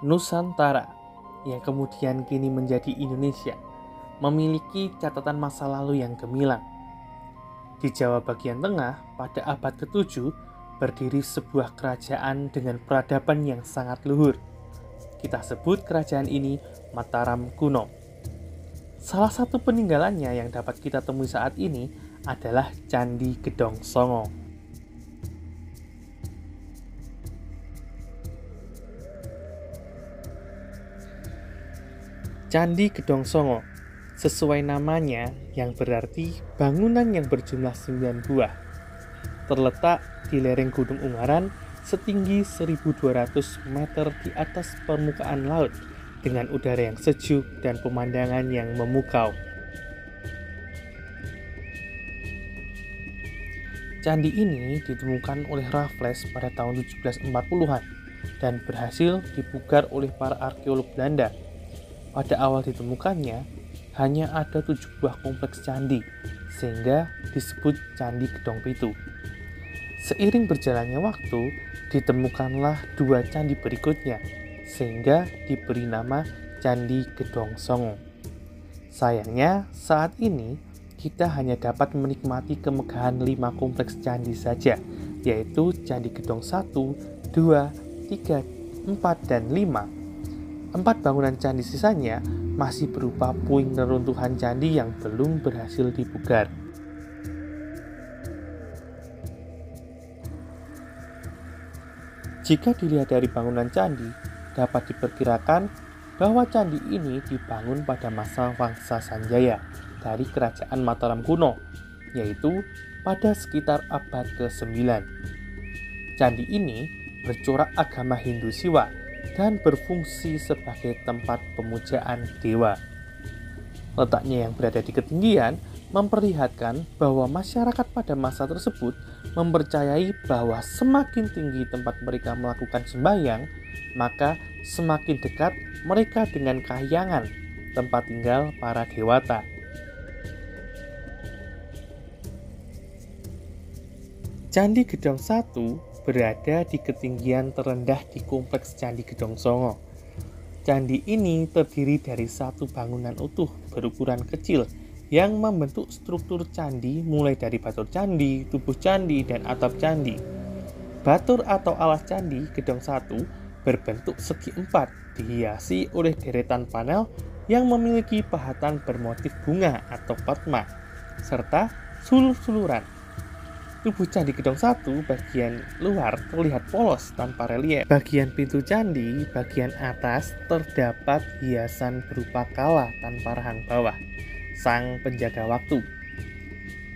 Nusantara, yang kemudian kini menjadi Indonesia, memiliki catatan masa lalu yang gemilang. Di Jawa bagian tengah, pada abad ke-7, berdiri sebuah kerajaan dengan peradaban yang sangat luhur. Kita sebut kerajaan ini Mataram kuno. Salah satu peninggalannya yang dapat kita temui saat ini adalah Candi Gedong Songo. Candi Gedong Songo sesuai namanya yang berarti bangunan yang berjumlah 9 buah. Terletak di lereng Gunung Ungaran setinggi 1.200 meter di atas permukaan laut dengan udara yang sejuk dan pemandangan yang memukau. Candi ini ditemukan oleh Raffles pada tahun 1740-an dan berhasil dipugar oleh para arkeolog Belanda. Pada awal ditemukannya, hanya ada 7 buah kompleks candi, sehingga disebut Candi Gedong Pitu. Seiring berjalannya waktu, ditemukanlah 2 candi berikutnya, sehingga diberi nama Candi Gedong Songo. Sayangnya, saat ini kita hanya dapat menikmati kemegahan 5 kompleks candi saja, yaitu Candi Gedong 1, 2, 3, 4, dan 5. 4 bangunan candi sisanya masih berupa puing reruntuhan candi yang belum berhasil dipugar. Jika dilihat dari bangunan candi, dapat diperkirakan bahwa candi ini dibangun pada masa Wangsa Sanjaya dari Kerajaan Mataram kuno, yaitu pada sekitar abad ke-9. Candi ini bercorak agama Hindu Siwa dan berfungsi sebagai tempat pemujaan dewa. Letaknya yang berada di ketinggian memperlihatkan bahwa masyarakat pada masa tersebut mempercayai bahwa semakin tinggi tempat mereka melakukan sembahyang, maka semakin dekat mereka dengan kahyangan, tempat tinggal para dewata. Candi Gedong 1 berada di ketinggian terendah di kompleks Candi Gedong Songo. Candi ini terdiri dari satu bangunan utuh berukuran kecil yang membentuk struktur candi mulai dari batur candi, tubuh candi, dan atap candi. Batur atau alas Candi Gedong 1 berbentuk segi empat, dihiasi oleh deretan panel yang memiliki pahatan bermotif bunga atau padma, serta sulur-suluran. Tubuh Candi Gedong 1 bagian luar terlihat polos tanpa relief. Bagian pintu candi bagian atas terdapat hiasan berupa kala tanpa rahang bawah, sang penjaga waktu.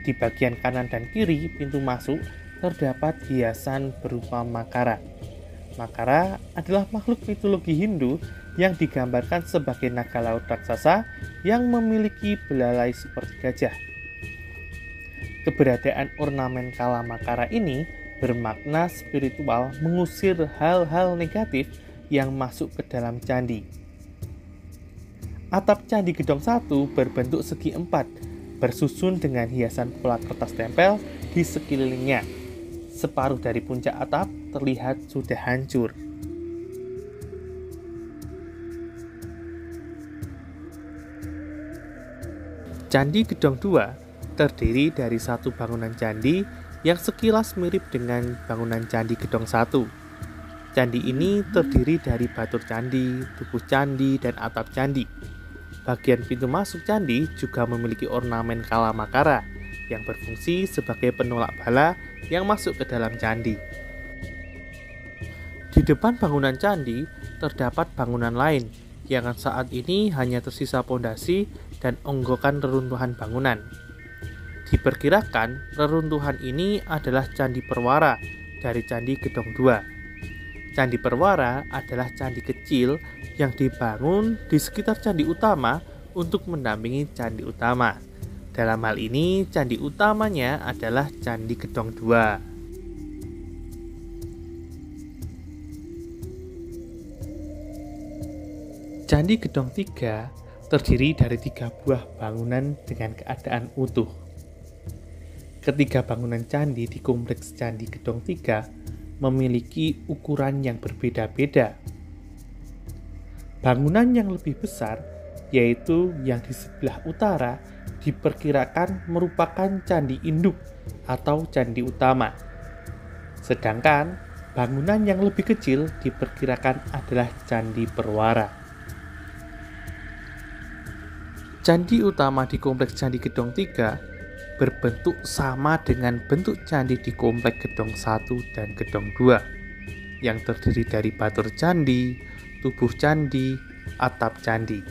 Di bagian kanan dan kiri pintu masuk terdapat hiasan berupa makara. Makara adalah makhluk mitologi Hindu yang digambarkan sebagai naga laut raksasa yang memiliki belalai seperti gajah. Keberadaan ornamen kala makara ini bermakna spiritual mengusir hal-hal negatif yang masuk ke dalam candi. Atap Candi Gedong 1 berbentuk segi empat, bersusun dengan hiasan pola kertas tempel di sekelilingnya. Separuh dari puncak atap terlihat sudah hancur. Candi Gedong 2 terdiri dari satu bangunan candi yang sekilas mirip dengan bangunan Candi Gedong 1. Candi ini terdiri dari batur candi, tubuh candi, dan atap candi. Bagian pintu masuk candi juga memiliki ornamen kala makara yang berfungsi sebagai penolak bala yang masuk ke dalam candi. Di depan bangunan candi terdapat bangunan lain yang saat ini hanya tersisa pondasi dan onggokan reruntuhan bangunan. Diperkirakan reruntuhan ini adalah Candi Perwara dari Candi Gedong 2. Candi Perwara adalah candi kecil yang dibangun di sekitar candi utama untuk mendampingi candi utama. Dalam hal ini, candi utamanya adalah Candi Gedong 2. Candi Gedong 3 terdiri dari 3 buah bangunan dengan keadaan utuh. Ketiga bangunan candi di kompleks Candi Gedong 3 memiliki ukuran yang berbeda-beda. Bangunan yang lebih besar, yaitu yang di sebelah utara, diperkirakan merupakan candi induk atau candi utama. Sedangkan bangunan yang lebih kecil diperkirakan adalah candi perwara. Candi utama di kompleks Candi Gedong 3 berbentuk sama dengan bentuk candi di kompleks Gedong 1 dan Gedong 2 yang terdiri dari batur candi, tubuh candi, atap candi.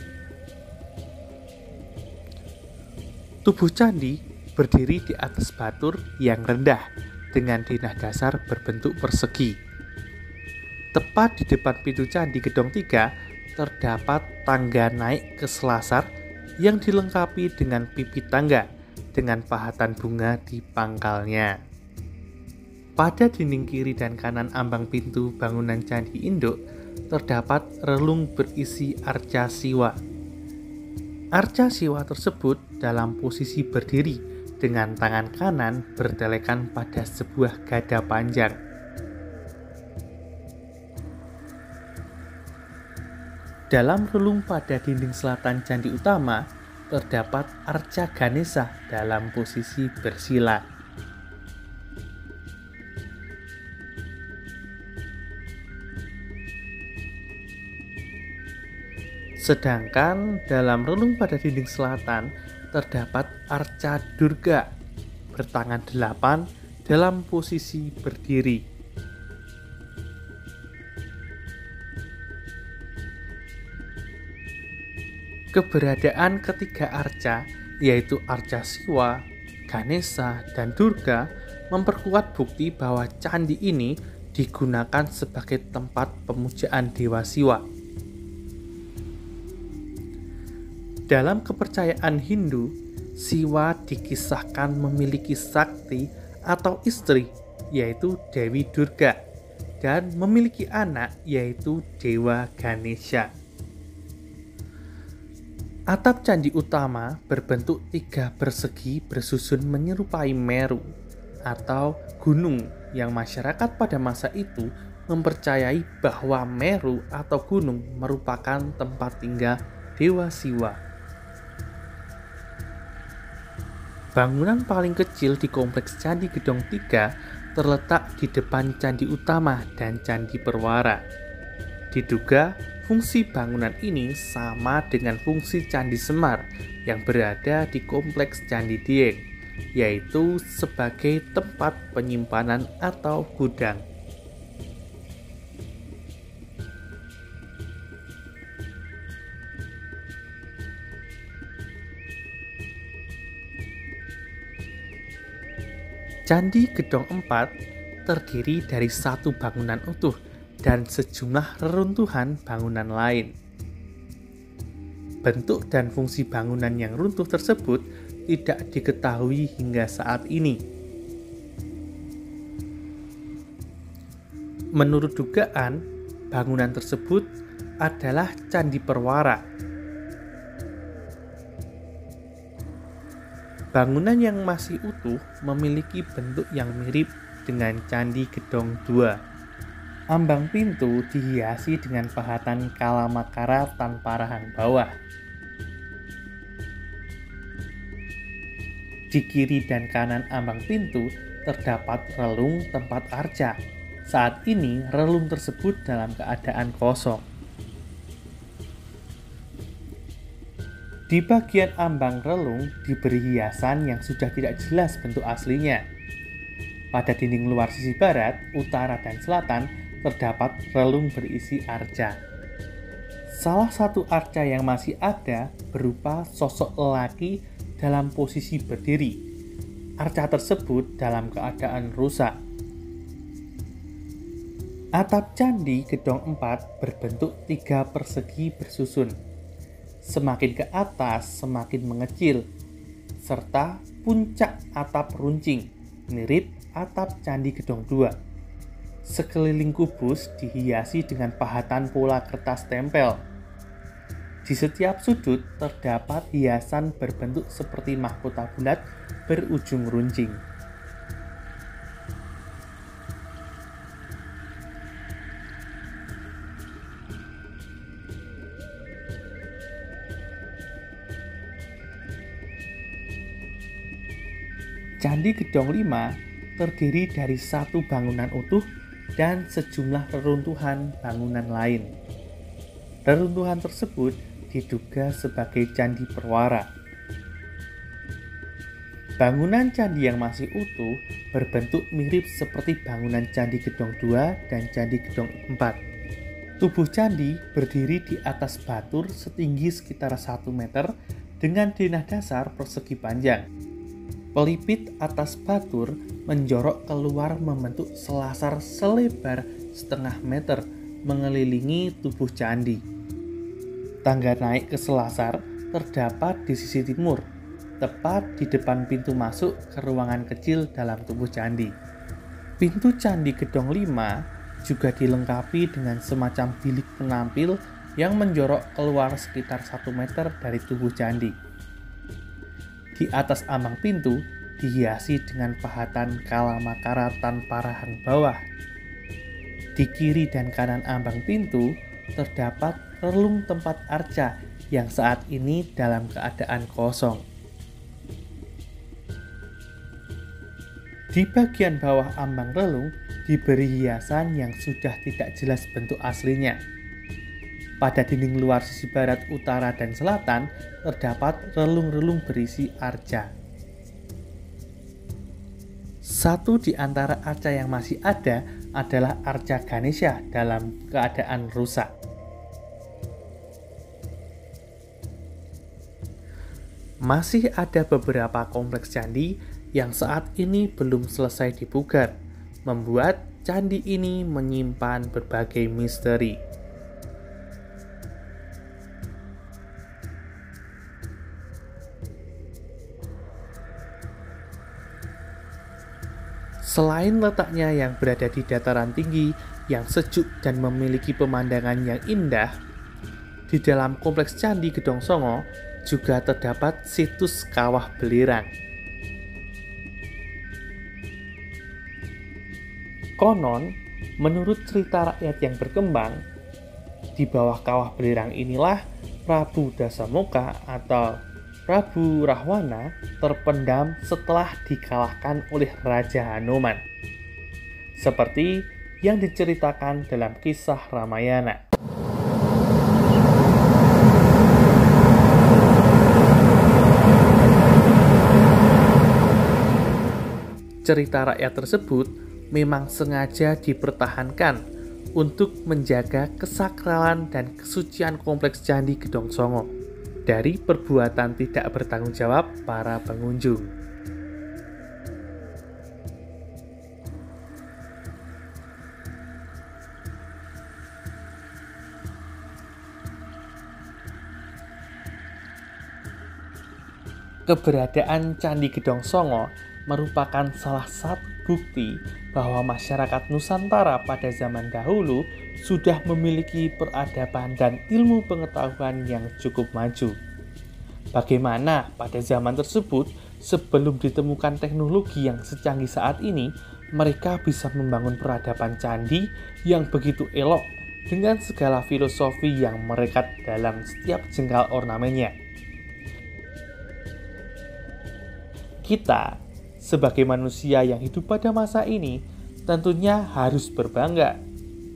Tubuh candi berdiri di atas batur yang rendah dengan denah dasar berbentuk persegi. Tepat di depan pintu Candi Gedong 3 terdapat tangga naik ke selasar yang dilengkapi dengan pipit tangga dengan pahatan bunga di pangkalnya. Pada dinding kiri dan kanan ambang pintu bangunan candi induk terdapat relung berisi arca siwa. Arca siwa tersebut dalam posisi berdiri dengan tangan kanan bertelekan pada sebuah gada panjang. Dalam relung pada dinding selatan candi utama terdapat arca Ganesha dalam posisi bersila. Sedangkan dalam relung pada dinding selatan terdapat arca Durga bertangan 8 dalam posisi berdiri. Keberadaan ketiga arca, yaitu arca Siwa, Ganesha, dan Durga, memperkuat bukti bahwa candi ini digunakan sebagai tempat pemujaan Dewa Siwa. Dalam kepercayaan Hindu, Siwa dikisahkan memiliki sakti atau istri, yaitu Dewi Durga, dan memiliki anak, yaitu Dewa Ganesha. Atap candi utama berbentuk 3 persegi bersusun menyerupai Meru atau gunung yang masyarakat pada masa itu mempercayai bahwa Meru atau gunung merupakan tempat tinggal Dewa Siwa. Bangunan paling kecil di kompleks Candi Gedong 3 terletak di depan candi utama dan candi perwara. Diduga fungsi bangunan ini sama dengan fungsi Candi Semar yang berada di kompleks Candi Dieng, yaitu sebagai tempat penyimpanan atau gudang. Candi Gedong 4 terdiri dari satu bangunan utuh dan sejumlah reruntuhan bangunan lain. Bentuk dan fungsi bangunan yang runtuh tersebut tidak diketahui hingga saat ini. Menurut dugaan, bangunan tersebut adalah Candi Perwara. Bangunan yang masih utuh memiliki bentuk yang mirip dengan Candi Gedong 2. Ambang pintu dihiasi dengan pahatan kalamakara tanpa rahang bawah. Di kiri dan kanan ambang pintu terdapat relung tempat arca. Saat ini relung tersebut dalam keadaan kosong. Di bagian ambang relung diberi hiasan yang sudah tidak jelas bentuk aslinya. Pada dinding luar sisi barat, utara, dan selatan terdapat relung berisi arca. Salah satu arca yang masih ada berupa sosok lelaki dalam posisi berdiri. Arca tersebut dalam keadaan rusak. Atap Candi Gedong 4 berbentuk 3 persegi bersusun. Semakin ke atas semakin mengecil, serta puncak atap runcing, mirip atap Candi Gedong 2. Sekeliling kubus dihiasi dengan pahatan pola kertas tempel. Di setiap sudut terdapat hiasan berbentuk seperti mahkota bulat berujung runcing. Candi Gedong 5 terdiri dari satu bangunan utuh dan sejumlah reruntuhan bangunan lain. Reruntuhan tersebut diduga sebagai candi perwara. Bangunan candi yang masih utuh berbentuk mirip seperti bangunan Candi Gedong 2 dan Candi Gedong 4. Tubuh candi berdiri di atas batur setinggi sekitar 1 meter dengan denah dasar persegi panjang. Pelipit atas batur menjorok keluar membentuk selasar selebar setengah meter mengelilingi tubuh candi. Tangga naik ke selasar terdapat di sisi timur, tepat di depan pintu masuk ke ruangan kecil dalam tubuh candi. Pintu Candi Gedong 5 juga dilengkapi dengan semacam bilik penampil yang menjorok keluar sekitar 1 meter dari tubuh candi. Di atas ambang pintu dihiasi dengan pahatan kalamakara tanpa rahang bawah. Di kiri dan kanan ambang pintu terdapat relung tempat arca yang saat ini dalam keadaan kosong. Di bagian bawah ambang relung diberi hiasan yang sudah tidak jelas bentuk aslinya. Pada dinding luar sisi barat, utara, dan selatan terdapat relung-relung berisi arca. Satu di antara arca yang masih ada adalah arca Ganesha dalam keadaan rusak. Masih ada beberapa kompleks candi yang saat ini belum selesai dipugar, membuat candi ini menyimpan berbagai misteri. Selain letaknya yang berada di dataran tinggi yang sejuk dan memiliki pemandangan yang indah, di dalam kompleks Candi Gedong Songo juga terdapat situs Kawah Belirang. Konon, menurut cerita rakyat yang berkembang, di bawah Kawah Belirang inilah Prabu Dasamuka atau Prabu Rahwana terpendam setelah dikalahkan oleh Raja Hanoman, seperti yang diceritakan dalam kisah Ramayana. Cerita rakyat tersebut memang sengaja dipertahankan untuk menjaga kesakralan dan kesucian kompleks Candi Gedong Songo dari perbuatan tidak bertanggung jawab para pengunjung. Keberadaan Candi Gedong Songo merupakan salah satu bukti bahwa masyarakat Nusantara pada zaman dahulu sudah memiliki peradaban dan ilmu pengetahuan yang cukup maju. Bagaimana pada zaman tersebut, sebelum ditemukan teknologi yang secanggih saat ini, mereka bisa membangun peradaban candi yang begitu elok dengan segala filosofi yang merekat dalam setiap jengkal ornamennya. Kita sebagai manusia yang hidup pada masa ini, tentunya harus berbangga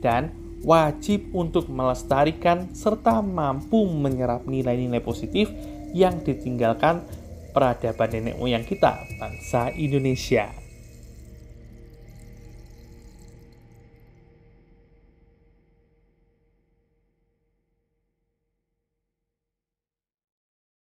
dan wajib untuk melestarikan serta mampu menyerap nilai-nilai positif yang ditinggalkan peradaban nenek moyang kita, bangsa Indonesia.